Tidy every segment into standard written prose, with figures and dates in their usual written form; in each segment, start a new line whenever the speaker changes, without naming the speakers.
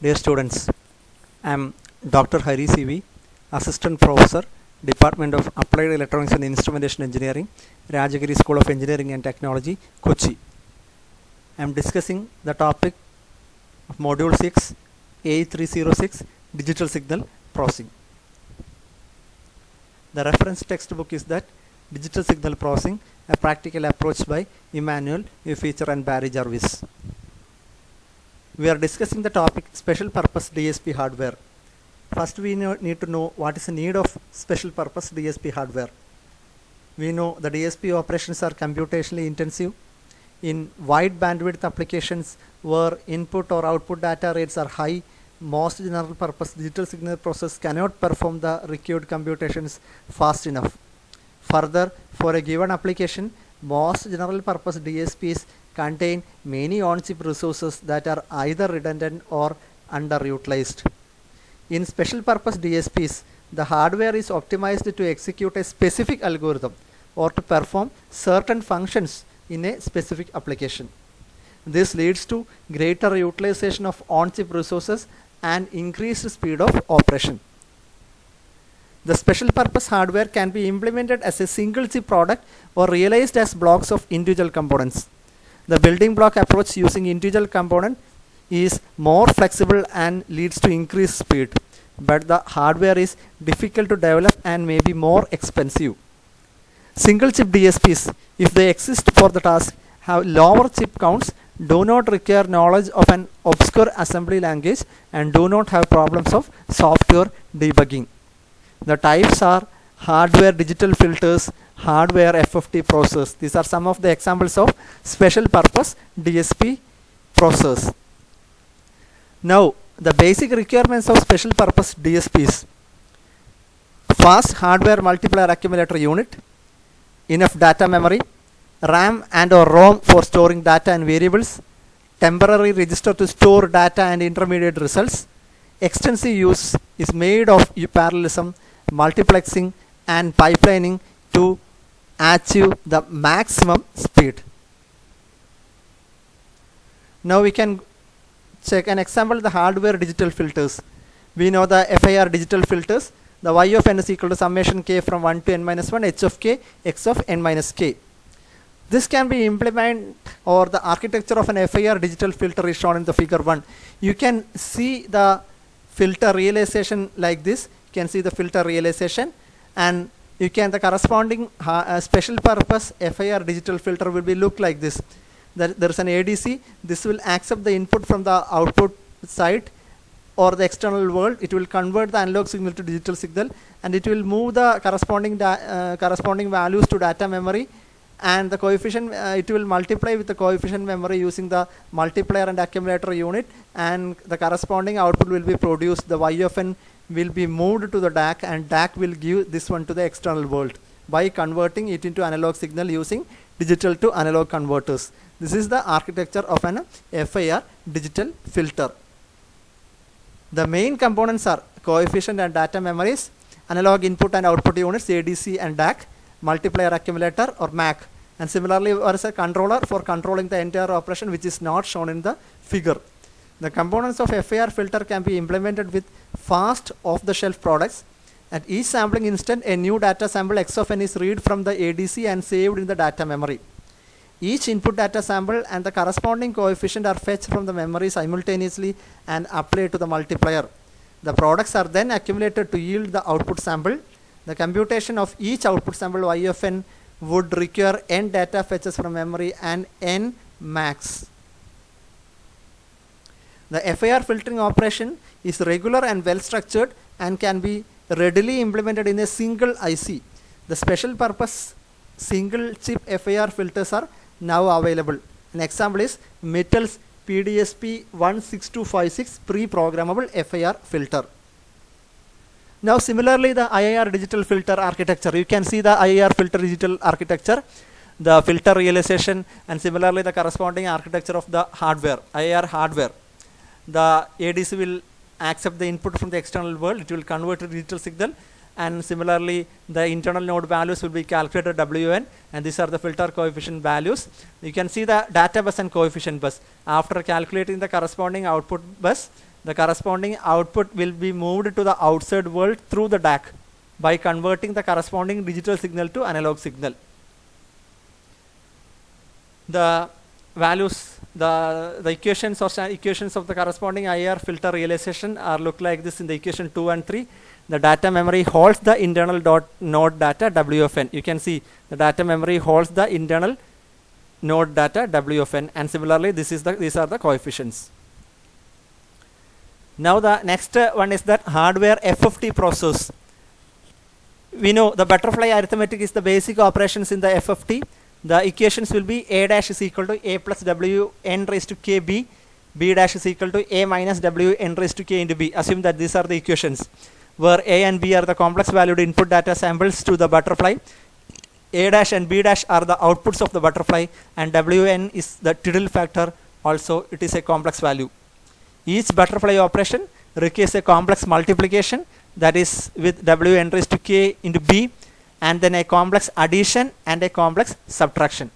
Dear students, I am Dr. Hari CV, Assistant Professor, Department of Applied Electronics and Instrumentation Engineering, Rajagiri School of Engineering and Technology, Kochi. I am discussing the topic of Module 6, A306, Digital Signal Processing. The reference textbook is that Digital Signal Processing, a practical approach by Emmanuel Feature and Barry Jarvis. We are discussing the topic special purpose DSP hardware. First we need to know what is the need of special purpose DSP hardware. We know the DSP operations are computationally intensive. In wide bandwidth applications where input or output data rates are high, most general purpose digital signal process cannot perform the required computations fast enough. Further, for a given application, most general purpose DSPs contain many on-chip resources that are either redundant or underutilized. In special purpose DSPs, the hardware is optimized to execute a specific algorithm or to perform certain functions in a specific application. This leads to greater utilization of on-chip resources and increased speed of operation. The special purpose hardware can be implemented as a single chip product or realized as blocks of individual components. The building block approach using individual component is more flexible and leads to increased speed, but the hardware is difficult to develop and may be more expensive. Single chip DSPs, if they exist for the task, have lower chip counts, do not require knowledge of an obscure assembly language, and do not have problems of software debugging. The types are hardware digital filters, hardware FFT processors. These are some of the examples of special purpose DSP processors. Now, the basic requirements of special purpose DSPs: fast hardware multiplier accumulator unit, enough data memory, RAM and or ROM for storing data and variables, temporary register to store data and intermediate results. Extensive use is made of parallelism, multiplexing and pipelining to achieve the maximum speed. Now we can check an example of the hardware digital filters. We know the FIR digital filters. The y of n is equal to summation k from 1 to n minus 1 h of k x of n minus k. This can be implemented, or the architecture of an FIR digital filter is shown in the figure 1. You can see the filter realization like this. You can see the filter realization, and you can the corresponding special purpose FIR digital filter will be look like this. There is an ADC. This will accept the input from the output side or the external world. It will convert the analog signal to digital signal, and it will move the corresponding values to data memory, and the coefficient it will multiply with the coefficient memory using the multiplier and accumulator unit, and the corresponding output will be produced. The y of n will be moved to the DAC, and DAC will give this one to the external world by converting it into analog signal using digital to analog converters. This is the architecture of an FIR digital filter. The main components are coefficient and data memories, analog input and output units ADC and DAC, multiplier accumulator or MAC, and similarly there is a controller for controlling the entire operation, which is not shown in the figure. The components of FIR filter can be implemented with fast off-the-shelf products. At each sampling instant, a new data sample x of n is read from the ADC and saved in the data memory. Each input data sample and the corresponding coefficient are fetched from the memory simultaneously and applied to the multiplier. The products are then accumulated to yield the output sample. The computation of each output sample y of n would require n data fetches from memory and n max. The FIR filtering operation is regular and well structured and can be readily implemented in a single IC. The special purpose single chip FIR filters are now available. An example is Metals PDSP 16256 pre-programmable FIR filter. Now similarly, the IIR digital filter architecture. You can see the IIR filter digital architecture, the filter realization, and similarly the corresponding architecture of the hardware, IIR hardware. The ADC will accept the input from the external world. It will convert to digital signal, and similarly the internal node values will be calculated WN, and these are the filter coefficient values. You can see the data bus and coefficient bus. After calculating the corresponding output bus, the corresponding output will be moved to the outside world through the DAC by converting the corresponding digital signal to analog signal. The values, the equations or equations of the corresponding IR filter realization are look like this in the equation 2 and 3. The data memory holds the internal node data W of n. You can see the data memory holds the internal node data W of n, and similarly these are the coefficients. Now the next one is that hardware FFT process. We know the butterfly arithmetic is the basic operations in the FFT. The equations will be A dash is equal to A plus W n raised to k b, B dash is equal to A minus W n raised to k into B. Assume that these are the equations, where A and B are the complex valued input data samples to the butterfly. A dash and B dash are the outputs of the butterfly, and Wn is the twiddle factor, also it is a complex value. Each butterfly operation requires a complex multiplication, that is with Wn raised to k into B, and then a complex addition and a complex subtraction.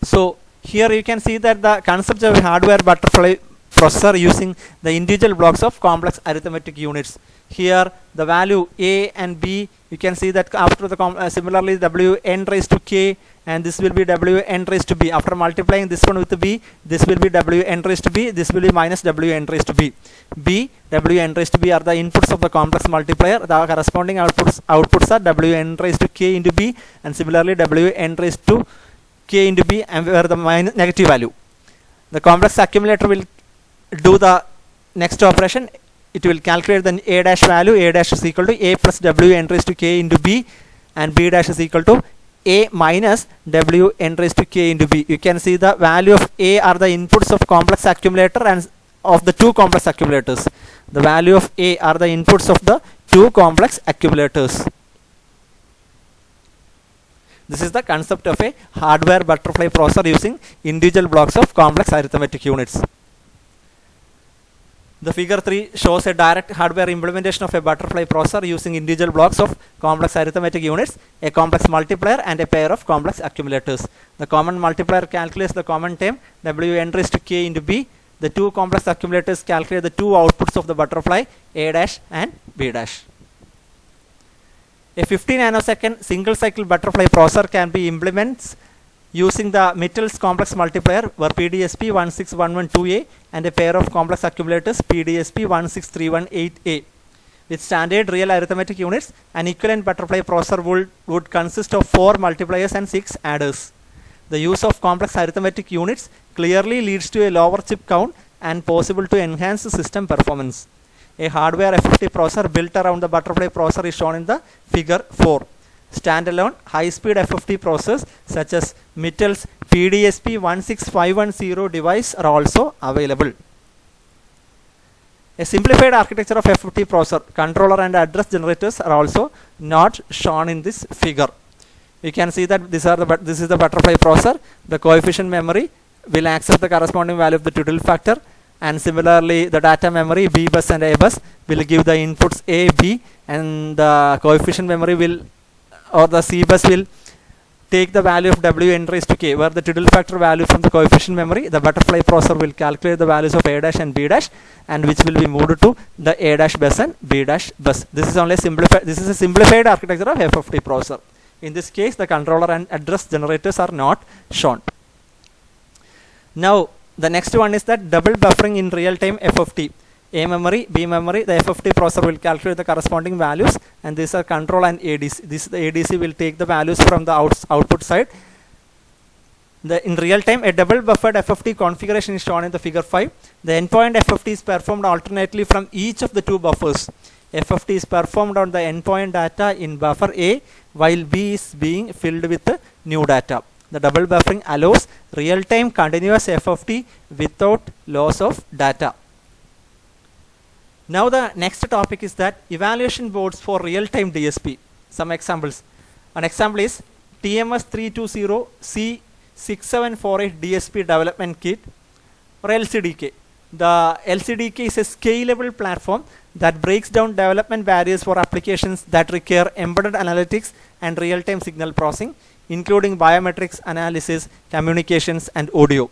So here you can see that the concept of hardware butterfly processor using the individual blocks of complex arithmetic units. Here the value A and B, you can see that after the similarly Wn raised to k, and this will be Wn raised to B. After multiplying this one with B, this will be Wn raised to B, this will be minus Wn raised to B. B, Wn raised to B are the inputs of the complex multiplier. The corresponding outputs are Wn raised to k into B, and similarly Wn raised to k into B, and where the negative value. The complex accumulator will do the next operation. It will calculate the A dash value. A dash is equal to A plus Wn raised to k into B, and B dash is equal to A minus Wn raised to k into B. You can see the value of A are the inputs of complex accumulator and of the two complex accumulators. The value of A are the inputs of the two complex accumulators. This is the concept of a hardware butterfly processor using individual blocks of complex arithmetic units. The figure 3 shows a direct hardware implementation of a butterfly processor using individual blocks of complex arithmetic units, a complex multiplier, and a pair of complex accumulators. The common multiplier calculates the common term Wn raised to k into B. The two complex accumulators calculate the two outputs of the butterfly, A dash and B dash. A 50 nanosecond single cycle butterfly processor can be implemented using the Mittel's complex multiplier, where PDSP 16112A, and a pair of complex accumulators PDSP 16318A. With standard real arithmetic units, an equivalent butterfly processor would consist of 4 multipliers and 6 adders. The use of complex arithmetic units clearly leads to a lower chip count and possible to enhance system performance. A hardware FFT processor built around the butterfly processor is shown in the figure 4. Standalone high-speed FFT processors such as Mittel's PDSP 16510 device are also available. A simplified architecture of FFT processor, controller and address generators are also not shown in this figure. You can see that this is the butterfly processor. The coefficient memory will access the corresponding value of the twiddle factor, and similarly the data memory B bus and A bus will give the inputs A, B, and the coefficient memory will, or the C bus will take the value of Wn raised to k, where the twiddle factor value from the coefficient memory. The butterfly processor will calculate the values of A dash and B dash, and which will be moved to the A dash bus and B dash bus. This is only simplified. This is a simplified architecture of FFT processor. In this case, the controller and address generators are not shown. Now, the next one is that double buffering in real-time FFT. A memory, B memory, the FFT processor will calculate the corresponding values, and these are control and ADC. The ADC will take the values from the output side. In real time, a double buffered FFT configuration is shown in the figure 5. The endpoint FFT is performed alternately from each of the two buffers. FFT is performed on the endpoint data in buffer A, while B is being filled with the new data. The double buffering allows real-time continuous FFT without loss of data. Now the next topic is that evaluation boards for real-time DSP. Some examples. An example is TMS320C6748 DSP development kit, or LCDK. The LCDK is a scalable platform that breaks down development barriers for applications that require embedded analytics and real-time signal processing, including biometrics analysis, communications, and audio.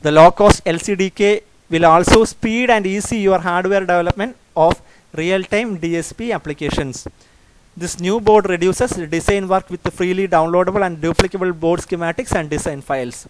The low-cost LCDK will also speed and ease your hardware development of real-time DSP applications. This new board reduces design work with the freely downloadable and duplicable board schematics and design files.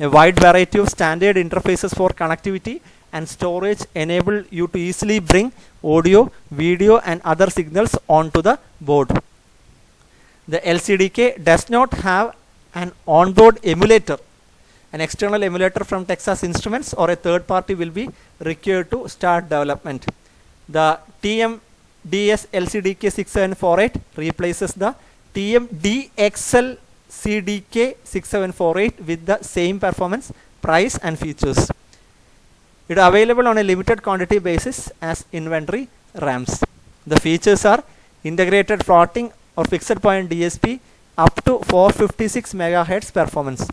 A wide variety of standard interfaces for connectivity and storage enable you to easily bring audio, video and other signals onto the board. The LCDK does not have an onboard emulator. An external emulator from Texas Instruments or a third party will be required to start development. The TMDS LCDK 6748 replaces the TMDXL CDK 6748 with the same performance, price and features. It is available on a limited quantity basis as inventory ramps. The features are integrated floating or fixed point DSP up to 456 MHz performance,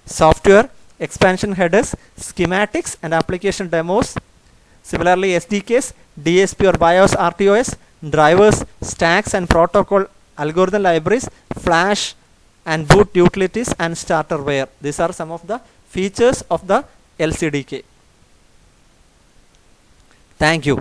software, expansion headers, schematics and application demos. Similarly, SDKs, DSP or BIOS RTOS, drivers, stacks and protocol algorithm libraries, flash and boot utilities and starterware. These are some of the features of the LCDK. Thank you.